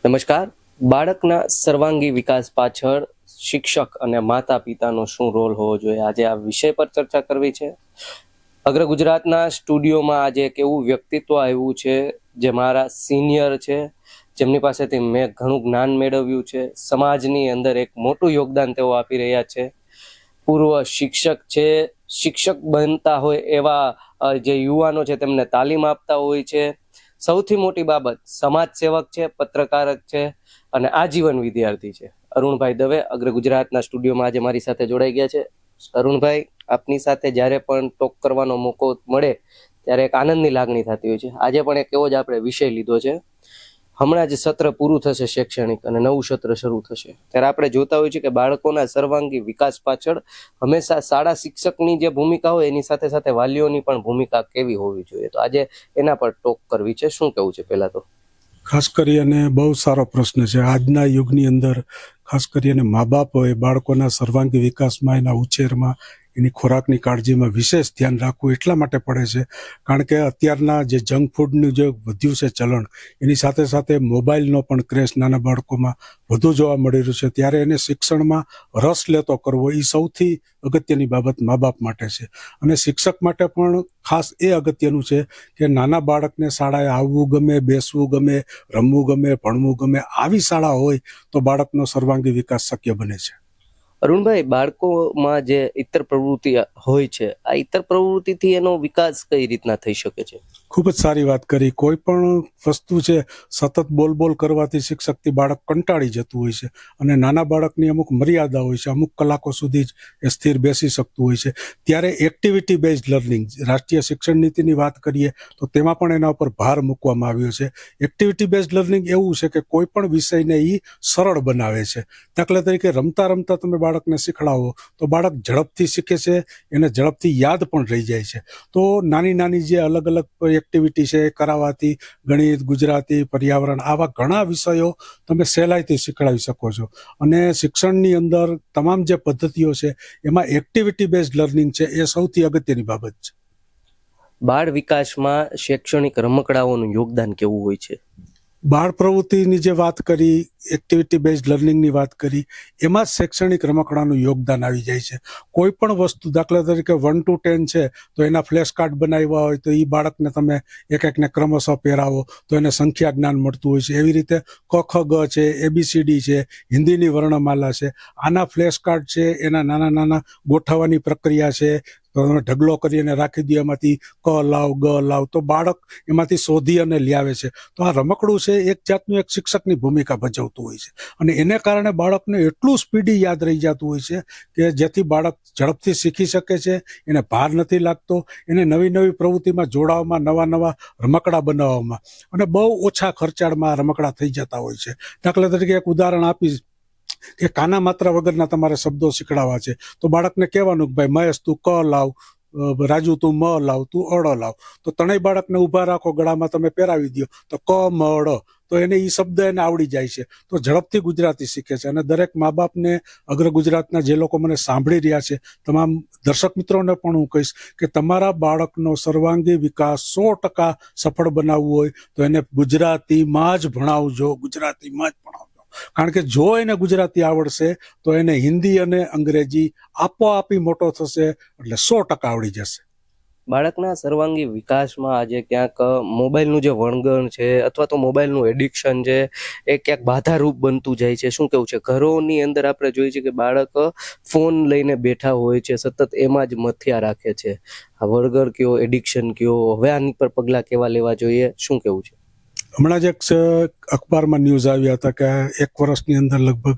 નમસ્કાર. બાળકના સર્વાંગી વિકાસ પાછળ શિક્ષક અને માતા પિતાનો શું રોલ હોવો જોઈએ, આજે આ વિષય પર ચર્ચા કરવી છે. અગ્ર ગુજરાતના સ્ટુડિયોમાં આજે એક એવું વ્યક્તિત્વ આવ્યું છે જે મારા સિનિયર છે, જેમની પાસેથી મેં ઘણું જ્ઞાન મેળવ્યું છે. સમાજની અંદર એક મોટું યોગદાન તેઓ આપી રહ્યા છે. પૂર્વ શિક્ષક છે, શિક્ષક બનતા હોય એવા જે યુવાનો છે તેમને તાલીમ આપતા હોય છે. સૌથી મોટી બાબત, સમાજ સેવક છે, પત્રકારક છે અને આજીવન વિદ્યાર્થી છે. અરુણભાઈ દવે અગ્ર ગુજરાતના સ્ટુડિયોમાં આજે મારી સાથે જોડાઈ ગયા છે. અરુણભાઈ, આપની સાથે જ્યારે પણ ટોક કરવાનો મોકો મળે ત્યારે એક આનંદની લાગણી થતી હોય છે. આજે પણ એક એવો જ આપણે વિષય લીધો છે. હમણાં જ સત્ર પૂરું થશે શૈક્ષણિક અને નવું સત્ર શરૂ થશે, ત્યારે આપણે જોતા હોઈએ છીએ કે બાળકોના સર્વાંગી વિકાસ પાછળ હંમેશા શાળા શિક્ષકની જે ભૂમિકા હોય એની સાથે સાથે વાલીઓની પણ ભૂમિકા કેવી હોવી જોઈએ. તો આજે એના પર ટોક કરવી છે. શું કહેવું છે? પહેલા તો ખાસ કરીને બહુ સારો પ્રશ્ન છે. આજના યુગની અંદર ખાસ કરીને મા બાપોએ બાળકોના સર્વાંગી વિકાસમાં, એના ઉછેરમાં, એની ખોરાકની કાળજીમાં વિશેષ ધ્યાન રાખવું એટલા માટે પડે છે કારણ કે અત્યારના જે જંક ફૂડનું જે વધ્યું છે ચલણ, એની સાથે સાથે મોબાઈલનો પણ ક્રેઝ નાના બાળકોમાં વધુ જોવા મળી રહ્યું છે. ત્યારે એને શિક્ષણમાં રસ લેતો કરવો એ સૌથી અગત્યની બાબત મા બાપ માટે છે. અને શિક્ષક માટે પણ ખાસ એ અગત્યનું છે કે નાના બાળકને શાળાએ આવવું ગમે, બેસવું ગમે, રમવું ગમે, ભણવું ગમે. આવી શાળા હોય તો બાળકનો સર્વાંગી વિકાસ શક્ય બને છે. અરુણભાઈ, બાળકોમાં જે ઇતર પ્રવૃત્તિ હોય છે, આ ઇતર પ્રવૃત્તિથી એનો વિકાસ કઈ રીતના થઈ શકે છે? ખૂબ જ સારી વાત કરી. કોઈ પણ વસ્તુ છે સતત બોલ કરવાથી શિક્ષકથી બાળક કંટાળી જતું હોય છે અને નાના બાળકની અમુક મર્યાદા હોય છે, અમુક કલાકો સુધી જ એ સ્થિર બેસી શકતું હોય છે. ત્યારે એક્ટિવિટી બેઝડ લર્નિંગ, રાષ્ટ્રીય શિક્ષણ નીતિની વાત કરીએ તો તેમાં પણ એના ઉપર ભાર મૂકવામાં આવ્યો છે. એક્ટિવિટી બેઝડ લર્નિંગ એવું છે કે કોઈ પણ વિષયને એ સરળ બનાવે છે. દાખલા તરીકે રમતા રમતા તમે બાળકને શીખડાવો તો બાળક ઝડપથી શીખે છે, એને ઝડપથી યાદ પણ રહી જાય છે. તો નાની નાની જે અલગ અલગ એક્ટિવિટી છે એ કરાવવાથી ગણિત, ગુજરાતી, પર્યાવરણ, આવા ઘણા વિષયો તમે સહેલાઈથી શીખડાવી શકો છો. અને શિક્ષણની અંદર તમામ જે પદ્ધતિઓ છે એમાં એક્ટિવિટી બેઝડ લર્નિંગ છે એ સૌથી અગત્યની બાબત છે. બાળ વિકાસમાં શૈક્ષણિક રમકડાઓનું યોગદાન કેવું હોય છે? બાળ પ્રવૃત્તિની જે વાત કરી, એક્ટિવિટી બેઝડ લર્નિંગની વાત કરી, એમાં જ શૈક્ષણિક રમકડાનું યોગદાન આવી જાય છે. કોઈ પણ વસ્તુ, દાખલા તરીકે 1 to 10 છે તો એના ફ્લેશ કાર્ડ બનાવ્યા હોય તો એ બાળકને તમે એક એકને ક્રમશઃ પહેરાવો તો એને સંખ્યા જ્ઞાન મળતું હોય છે. એવી રીતે ક ખ ગ છે, ABCD છે, હિન્દીની વર્ણમાલા છે, આના ફ્લેશ કાર્ડ છે, એના નાના નાના ગોઠવવાની પ્રક્રિયા છે. તો તમે ઢગલો કરીને રાખી દો, એમાંથી ક લાવ, ગ લાવ, તો બાળક એમાંથી શોધી અને લાવે છે. તો આ રમકડું છે એક જાતનું એક શિક્ષકની ભૂમિકા ભજવતું હોય છે અને એને કારણે બાળકને એટલું સ્પીડી યાદ રહી જતું હોય છે કે જેથી બાળક ઝડપથી શીખી શકે છે, એને ભાર નથી લાગતો, એને નવી નવી પ્રવૃત્તિમાં જોડાવામાં, નવા નવા રમકડા બનાવવામાં અને બહુ ઓછા ખર્ચાળમાં રમકડા થઈ જતા હોય છે. દાખલા તરીકે એક ઉદાહરણ આપીશ કે કાના માત્રા વગરના તમારે શબ્દો શીખડાવવા છે તો બાળકને કહેવાનું કે ભાઈ મહેશ તું ક લાવ, રાજુ તું મ લાવ, તું અડ લાવ. તો ત્રણેય બાળકને ઊભા રાખો, ગળામાં તમે પહેરાવી દો તો ક મ ડ, તો એને એ શબ્દ એને આવડી જાય છે. તો ઝડપથી ગુજરાતી શીખે છે. અને દરેક મા બાપને, અગ્ર ગુજરાતના જે લોકો મને સાંભળી રહ્યા છે, તમામ દર્શક મિત્રોને પણ હું કહીશ કે તમારા બાળકનો સર્વાંગી વિકાસ 100% સફળ બનાવવું હોય તો એને ગુજરાતીમાં જ ભણાવજો, ગુજરાતીમાં જ ભણાવજો. કારણ કે જો એને ગુજરાતી આવડશે તો એને હિન્દી અને અંગ્રેજી આપોઆપી મોટો થશે, એટલે 100% આવડી જશે. બાળકના સર્વાંગી વિકાસમાં આજે ક્યાંક મોબાઈલનું જે વણગણ છે અથવા તો મોબાઈલનું એડિક્શન છે એ ક્યાંક બાધારૂપ બનતું જાય છે. શું કેવું છે? ઘરોની અંદર આપણે જોઈએ છીએ કે બાળક ફોન લઈને બેઠા હોય છે, સતત એમાં જ મથ્યા રાખે છે. આ વળગર કયો, એડિક્શન કયો, હવે આની પર પગલાં કેવા લેવા જોઈએ? શું કેવું છે? હમણાં જ એક અખબારમાં ન્યૂઝ આવ્યા હતા કે 1 વર્ષની અંદર લગભગ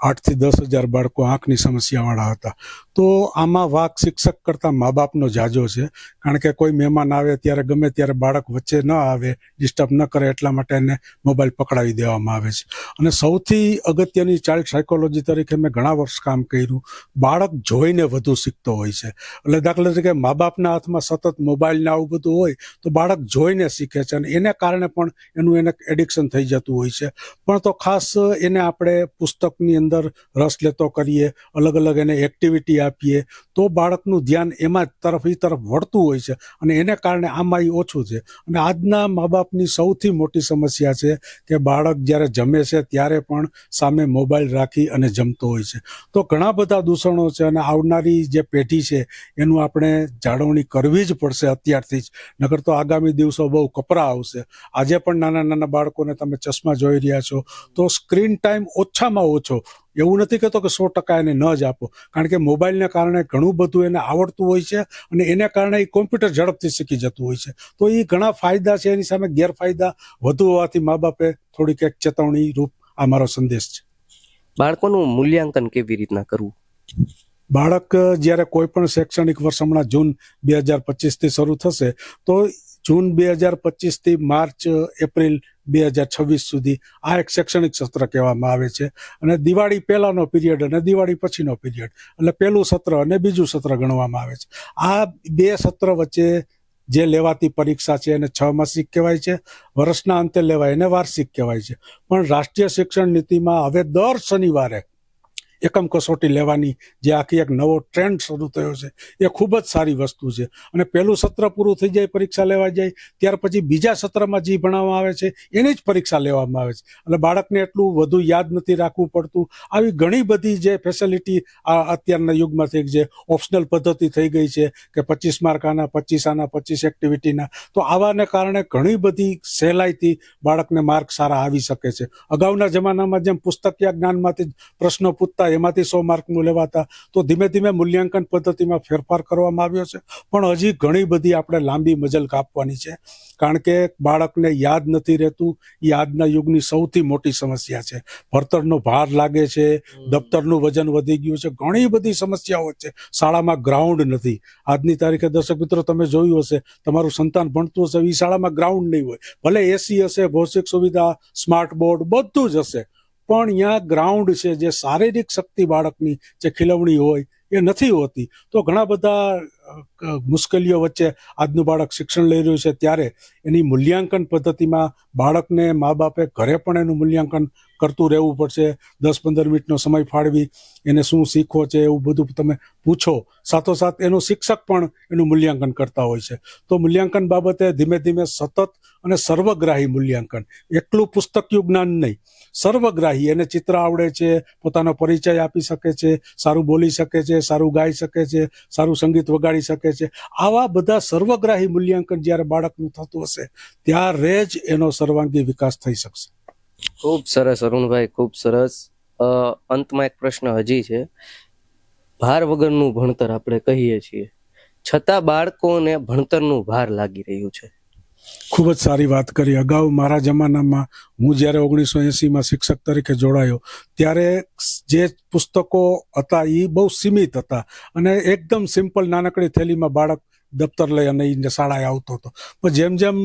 8 થી 10,000 બાળકો આંખની સમસ્યાવાળા હતા. તો આમાં વાક શિક્ષક કરતાં મા બાપનો જાજો છે. કારણ કે કોઈ મહેમાન આવે ત્યારે ગમે ત્યારે બાળક વચ્ચે ન આવે, ડિસ્ટર્બ ન કરે, એટલા માટે એને મોબાઈલ પકડાવી દેવામાં આવે છે. અને સૌથી અગત્યની ચાઇલ્ડ સાયકોલોજી તરીકે મેં ઘણા વર્ષ કામ કર્યું, બાળક જોઈને વધુ શીખતો હોય છે. એટલે દાખલા તરીકે મા બાપના હાથમાં સતત મોબાઈલ ને આવું બધું હોય તો બાળક જોઈને શીખે છે અને એને કારણે પણ એનું એને એડિક્શન થઈ જતું હોય છે. પણ તો ખાસ એને આપણે પુસ્તકની અંદર રસ લેતો કરીએ, અલગ અલગ એને એક્ટિવિટી આપીએ તો બાળકનું ધ્યાન એમાં એ તરફ વળતું હોય છે અને એને કારણે આમાં ઓછું છે. અને આજના મા બાપની સૌથી મોટી સમસ્યા છે કે બાળક જ્યારે જમે છે ત્યારે પણ સામે મોબાઈલ રાખી અને જમતો હોય છે. તો ઘણા બધા દૂષણો છે અને આવનારી જે પેઢી છે એનું આપણે જાળવણી કરવી જ પડશે અત્યારથી જ, નકર તો આગામી દિવસો બહુ કપરા આવશે. આજે પણ નાના નાના બાળકોને તમે ચશ્મા જોઈ રહ્યા છો, તો સ્ક્રીન ટાઈમ ઓછામાં ઓછો, એવું નથી કહેતો કે 100% એને ન જ આપો, કારણ કે મોબાઈલને કારણે ઘણું બધું એને આવડતું હોય છે અને એને કારણે એ કોમ્પ્યુટર ઝડપથી શીખી જતું હોય છે. તો એ ઘણા ફાયદા છે, એની સામે ગેરફાયદા વધુ હોવાથી મા બાપે થોડીક એક ચેતવણી રૂપ આ મારો સંદેશ છે. બાળકોનું મૂલ્યાંકન કેવી રીતના કરવું? બાળક જ્યારે કોઈ પણ શૈક્ષણિક વર્ષ હમણાં જૂન 2025 થી શરૂ થશે, તો જૂન 2025 થી માર્ચ એપ્રિલ 2026 સુધી આ એક શૈક્ષણિક સત્ર કહેવામાં આવે છે. અને દિવાળી પહેલાનો પીરિયડ અને દિવાળી પછીનો પીરિયડ, એટલે પહેલું સત્ર અને બીજું સત્ર ગણવામાં આવે છે. આ બે સત્ર વચ્ચે જે લેવાતી પરીક્ષા છે એને 6 માસિક કહેવાય છે, વર્ષના અંતે લેવાય એને વાર્ષિક કહેવાય છે. પણ રાષ્ટ્રીય શિક્ષણ નીતિમાં હવે દર શનિવારે એકમ કસોટી લેવાની જે આખી એક નવો ટ્રેન્ડ શરૂ થયો છે, એ ખૂબ જ સારી વસ્તુ છે. અને પહેલું સત્ર પૂરું થઈ જાય, પરીક્ષા લેવા જાય, ત્યાર પછી બીજા સત્રમાં જે ભણાવવામાં આવે છે એની જ પરીક્ષા લેવામાં આવે છે. એટલે બાળકને એટલું વધુ યાદ નથી રાખવું પડતું. આવી ઘણી બધી જે ફેસિલિટી અત્યારના યુગમાં થઈ ગઈ છે, ઓપ્શનલ પદ્ધતિ થઈ ગઈ છે કે 25 માર્ક આના, 25 એક્ટિવિટીના, તો આવાને કારણે ઘણી બધી સહેલાઈથી બાળકને માર્ક સારા આવી શકે છે. અગાઉના જમાનામાં જેમ પુસ્તકીય જ્ઞાનમાંથી પ્રશ્નો પૂછતા, એમાંથી 100 માર્કનું લેવાતા, તો ધીમે ધીમે મૂલ્યાંકન પદ્ધતિમાં ફેરફાર કરવામાં આવ્યો છે. પણ હજી ઘણી બધી આપણે લાંબી મજલ કાપવાની છે, કારણ કે બાળકને યાદ નથી રહેતું. એ આજના યુગની સૌથી મોટી સમસ્યા છે. ભણતરનો ભાર લાગે છે, દફતરનું વજન વધી ગયું છે, ઘણી બધી સમસ્યાઓ છે. શાળામાં ગ્રાઉન્ડ નથી. આજની તારીખે દર્શક મિત્રો તમે જોયું હશે, તમારું સંતાન ભણતું હશે, એ શાળામાં ગ્રાઉન્ડ નહીં હોય. ભલે એસી હશે, ભૌતિક સુવિધા, સ્માર્ટ બોર્ડ બધું જ હશે, પણ અહીંયા ગ્રાઉન્ડ છે, જે શારીરિક શક્તિ બાળકની જે ખીલવણી હોય એ નથી હોતી. તો ઘણા બધા મુશ્કેલીઓ વચ્ચે આજનું બાળક શિક્ષણ લઈ રહ્યું છે. ત્યારે એની મૂલ્યાંકન પદ્ધતિમાં બાળકને મા બાપે ઘરે પણ એનું મૂલ્યાંકન કરતું રહેવું પડશે. 10-15 મિનિટનો સમય ફાળવી એને શું શીખવો છે એવું બધું તમે પૂછો. સાથોસાથ એનો શિક્ષક પણ એનું મૂલ્યાંકન કરતા હોય છે. તો મૂલ્યાંકન બાબતે ધીમે ધીમે સતત અને સર્વગ્રાહી મૂલ્યાંકન, એકલું પુસ્તકીય જ્ઞાન નહીં, સર્વગ્રાહી. એને ચિત્ર આવડે છે, પોતાનો પરિચય આપી શકે છે, સારું બોલી શકે છે, સારું ગાઈ શકે છે, સારું સંગીત વગાડી શકે છે, આવા બધા સર્વગ્રાહી મૂલ્યાંકન જ્યારે બાળકનું થતું હશે, ત્યારે જ એનો સર્વાંગી વિકાસ થઈ શકશે. ખૂબ સરસ અરુણભાઈ, ખૂબ સરસ. અંતમાં એક પ્રશ્ન હજી છે. ભાર વગરનું ભણતર આપણે કહીએ છીએ, છતાં બાળકોને ભણતરનું ભાર લાગી રહ્યું છે. ખૂબ જ સારી વાત કરી. અગાઉ મારા જમાનામાં હું જ્યારે 1980માં શિક્ષક તરીકે જોડાયો, ત્યારે જે પુસ્તકો હતા એ બહુ સીમિત હતા અને એકદમ સિમ્પલ નાનકડી થેલીમાં બાળક દફતર લઈ અને શાળાએ આવતો હતો. પણ જેમ જેમ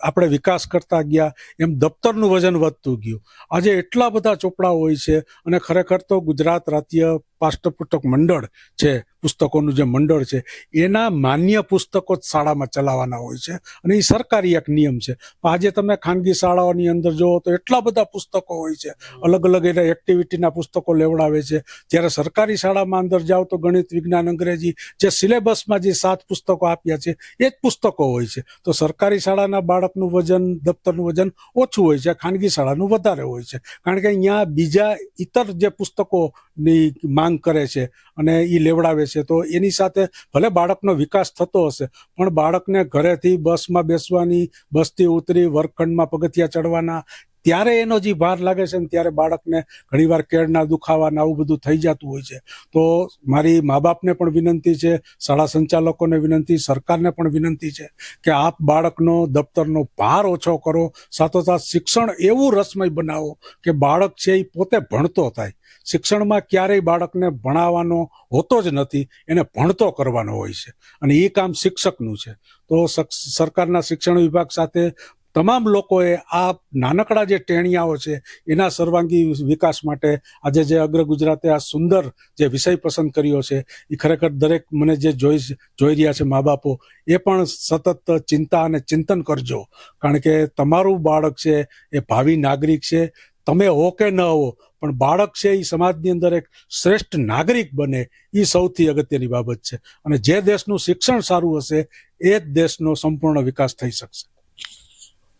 આપણે વિકાસ કરતા ગયા એમ દફતરનું વજન વધતું ગયું. આજે એટલા બધા ચોપડા હોય છે અને ખરેખર તો ગુજરાત રાજ્ય પાઠ્યપુસ્તક મંડળ છે, પુસ્તકોનું જે મંડળ છે, એના માન્ય પુસ્તકો જ શાળામાં ચલાવવાના હોય છે અને એ સરકારી એક નિયમ છે. આજે તમે ખાનગી શાળાઓની અંદર જુઓ તો એટલા બધા પુસ્તકો હોય છે, અલગ અલગ એના એક્ટિવિટીના પુસ્તકો લેવડાવે છે. જ્યારે સરકારી શાળામાં અંદર જાઓ તો ગણિત, વિજ્ઞાન, અંગ્રેજી, જે સિલેબસમાં જે 7 પુસ્તકો આપ્યા છે એ જ પુસ્તકો હોય છે. તો સરકારી શાળાના બાળકનું વજન, દફતરનું વજન ઓછું હોય છે, ખાનગી શાળાનું વધારે હોય છે, કારણ કે અહીંયા બીજા ઇતર જે પુસ્તકોની માંગ કરે છે અને એ લેવડાવે છે. તો એની સાથે ભલે બાળકનો વિકાસ થતો હશે, પણ બાળકને ઘરેથી બસમાં બેસવાની, બસથી ઉતરી વર્ગખંડમાં પગથિયા ચડવાના, ત્યારે એનો જે ભાર લાગે છે ને ત્યારે બાળકને ઘણીવાર કેળના દુખાવાના આવું બધું થઈ જતું હોય છે. તો મારી મા બાપને પણ વિનંતી છે, શાળા સંચાલકોને વિનંતી, સરકારને પણ વિનંતી છે કે આપ બાળકનો દફતરનો ભાર ઓછો કરો, સાથોસાથ શિક્ષણ એવું રસમય બનાવો કે બાળક છે એ પોતે ભણતો થાય. શિક્ષણમાં ક્યારેય બાળકને ભણાવવાનો હોતો જ નથી, એને ભણતો કરવાનો હોય છે અને એ કામ શિક્ષકનું છે. તો સરકારના શિક્ષણ વિભાગ સાથે તમામ લોકોએ આ નાનકડા જે ટેણિયાઓ છે એના સર્વાંગી વિકાસ માટે આજે જે અગ્ર ગુજરાતે આ સુંદર જે વિષય પસંદ કર્યો છે, એ ખરેખર દરેક મને જે જોઈ રહ્યા છે મા બાપો, એ પણ સતત ચિંતા અને ચિંતન કરજો, કારણ કે તમારું બાળક છે એ ભાવિ નાગરિક છે. તમે હો કે ન હો, પણ બાળક છે એ સમાજની અંદર એક શ્રેષ્ઠ નાગરિક બને, એ સૌથી અગત્યની બાબત છે. અને જે દેશનું શિક્ષણ સારું હશે એ જ દેશનો સંપૂર્ણ વિકાસ થઈ શકશે.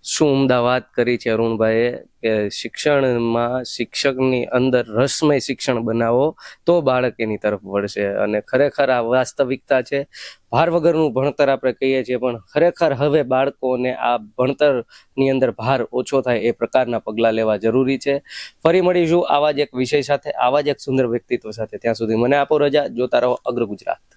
શું ઉમદા વાત કરી છે અરુણભાઈએ કે શિક્ષણમાં શિક્ષકની અંદર રસમય શિક્ષણ બનાવો તો બાળક એની તરફ વળશે. અને ખરેખર આ વાસ્તવિકતા છે. ભાર વગરનું ભણતર આપણે કહીએ છીએ, પણ ખરેખર હવે બાળકોને આ ભણતરની અંદર ભાર ઓછો થાય એ પ્રકારના પગલાં લેવા જરૂરી છે. ફરી મળીશું આવા જ એક વિષય સાથે, આવા જ એક સુંદર વ્યક્તિત્વ સાથે. ત્યાં સુધી મને આપો રજા. જોતા રહો અગ્ર ગુજરાત.